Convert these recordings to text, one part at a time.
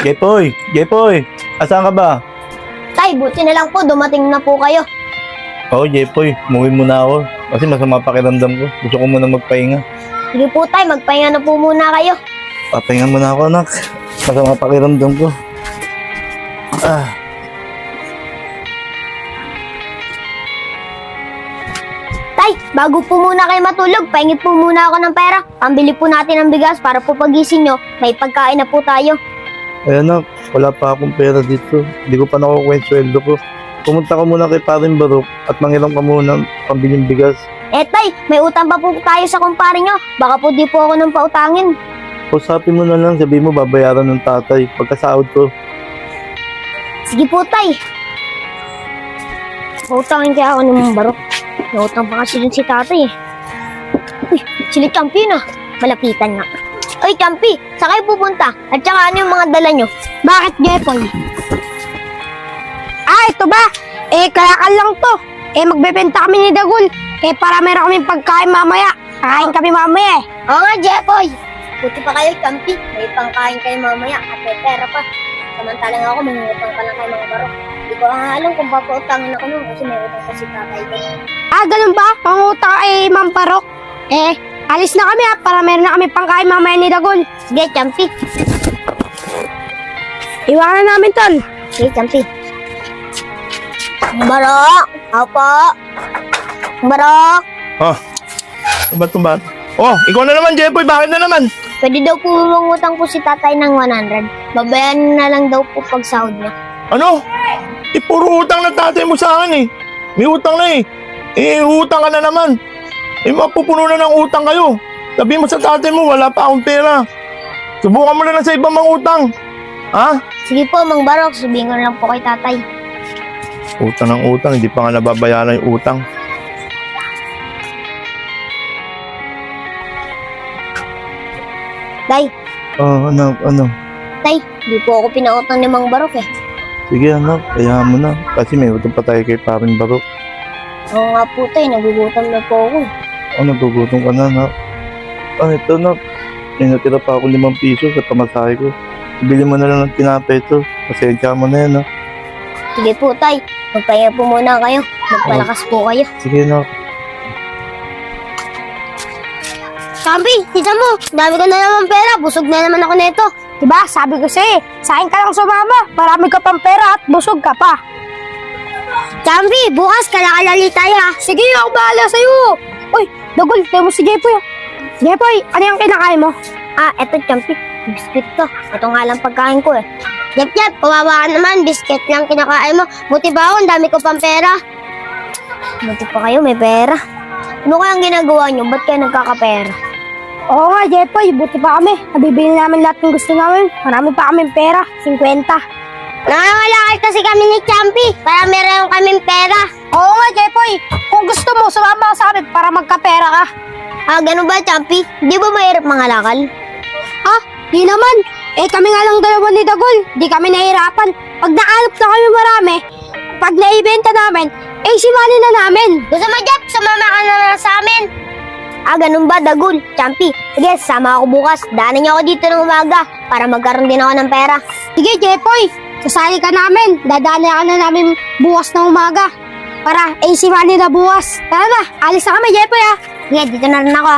Jepoy! Jepoy! Asan ka ba? Tay, buti na lang po, dumating na po kayo. Oo, Jepoy. Umuwi muna ako. Kasi masama pakiramdam ko. Gusto ko muna magpahinga. Sige po tay, magpahinga na po muna kayo. Papahinga muna ako, anak. Masama pakiramdam ko. Tay, bago po muna kayo matulog, pahingi po muna ako ng pera. Pambili po natin ng bigas para po pagising nyo, may pagkain na po tayo. Ay, anak. Wala pa akong pera dito. Hindi ko pa nakukuha yung sweldo ko. Pumunta ka muna kay Paring Barok at manghiram ka muna ng pambiling bigas. Eh tay, may utang pa po tayo sa kumpare nyo. Baka po di po ako nang pautangin. Usapin mo na lang. Sabihin mo babayaran ng tatay pagkasahod ko. Sige po tay. Pautangin kaya ako ng mga barok. May utang pa kasi dun si tatay eh. Uy, sila Champi na. Malapitan nga. Uy, Champi, saan kayo pupunta? At saka ano yung mga dala nyo? Bakit, Jepoy? Ito ba? Kalakal lang to. Magbebenta kami ni Dagul. Para meron kaming pagkain mamaya. Kakain kami mamaya eh. Oo nga, Jepoy. Buti pa kayo, Champi. May pangkain kayo mamaya at may pera pa. Samantalang ako, may utang pa lang kayo mga barok. Hindi ko alam kung papautangan ako nun kasi may utang pa si tatay ko. Ganun ba? Pangutang kay Ma'am Parok. Alis na kami para meron na kami pangkain mamaya ni Dagul. Sige, Champi. Iwanan namin tol. Sige, Champi. Barok! Opo! Barok! Tumbat. Oh, ikaw na naman, Jepoy. Bakit na naman? Pwede daw po mangutang po si tatay ng 100. Babayaran na lang daw po pag sahod niya. Ano? Puro utang na tatay mo sa akin eh. May utang na eh. Utang ka na naman. Mapupuno na ng utang kayo. Sabi mo sa tatay mo, wala pa akong pera. Subukan mo na lang sa ibang mangutang. Ha? Sige po, Mang Barok. Sabihin ko na lang po kay tatay. Utang ng utang, hindi pa nga nababayaran yung utang. Tay, Ano? tay, di po ako pinautang ni Mang Barok eh. Sige anak, kaya mo na. Kasi may utang pa tayo kay Paring Barok. Oo nga po tay, nagugutom na po ako. Nagugutom ka na, anak. Ito anak. May natira pa ako 5 piso sa pamasahe ko. Bili mo na lang ng tinapay ito. Pasensya mo na yan, ha. Sige po tay, magpahinga po muna kayo. Magpalakas po kayo. Sige anak. Champi, tita mo, dami ko na naman pera. Busog na naman ako nito. Diba? Sabi ko sa'yo sain ka lang sumama. Marami ka pang pera at busog ka pa. Champi, bukas kalakalali tayo ha. Sige, ako bahala sa'yo. Uy, Dagul, tayo mo si Jepoy. Jepoy, ano yung kinakain mo? Eto Champi, biscuit to. Ito nga lang pagkain ko eh. Yep, kawawa ka naman. Biscuit lang kinakain mo. Buti ba ako, ang dami ko pang pera. Buti pa kayo, may pera. Ano kayang ginagawa nyo? Ba't kayo nagkakapera? Oo nga, Jepoy, buti pa kami. Nabibili namin lahat ng gusto namin. Marami pa kaming pera, 50. Nangangalakal kasi kami ni Champi para meron kaming pera. Oo nga, Jepoy. Kung gusto mo, sumama ka sa amin para magkapera ka. Ganun ba, Champi? Di ba mahirap mangalakal? Di naman. Kami nga lang dalawa ni Dagul. Di kami nahihirapan. Pag naalap na kami marami, pag naibenta namin, simali na namin. Gusto mo, Jeff? Sumama ka na lang sa amin. Ganun ba, Dagul? Champi, sige, sama ako bukas. Daanan niyo ako dito ng umaga para magkaroon din ako ng pera. Sige, Jepoy. Sasali ka namin. Dadaanan ka na namin bukas na umaga. Para simali na bukas. Tara na, alis na kami, Jepoy ha. Sige, dito na rin ako.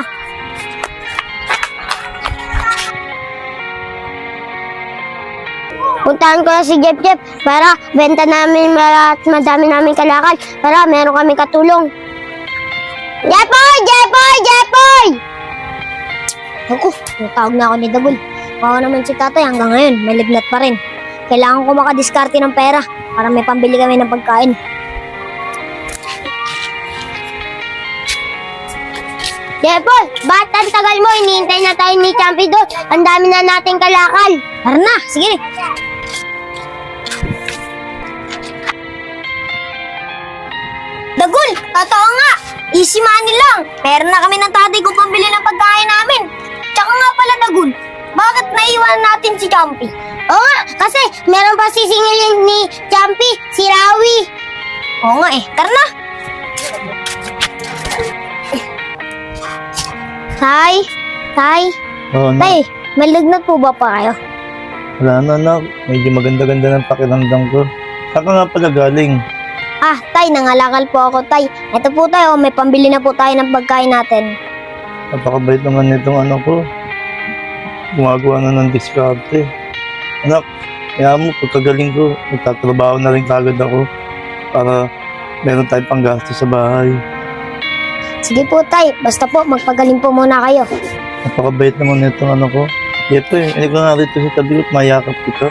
Puntahan ko na si Jeff para benta namin at madami namin kalakal para meron kami katulong. Jepoy! Ako, natawag na ako ni Dagul. Ako naman si tatay hanggang ngayon, may lignat pa rin. Kailangan ko makadiskarte ng pera para may pambili kami ng pagkain. Jepoy, ba't ang tagal mo? Hinihintay na tayo ni Champi doon. Ang dami na nating kalakal. Tara na, sige. Dagul, totoo nga. Easy money lang. Meron na kami ng tatay ko pambili ng pagkain namin. Tsaka nga pala, Dagul, bakit naiwan natin si Champi? Oo nga, kasi meron pa sisingilin ni Champi, si Rawi. Oo nga tara na. Tay, Ano? tay, May lagnat po ba pa kayo? Wala na, anak. Medyo maganda-ganda ng pakiramdam ko. Saan ka nga pala galing? Ah, tay, nangalakal po ako, tay. Ito po tayo, may pambili na po tayo ng pagkain natin. Napakabait naman nitong anak ko. Gumagawa na ng diskarte. Anak, kaya mo, pagkagaling ko, magtatrabaho na rin kagad ako para meron tayong panggasto sa bahay. Sige po, tay. Basta po, magpagaling po muna kayo. Napakabait naman nitong anak ko. Ito eh, hindi ko nga rito sa tabi ko, mayakap kita.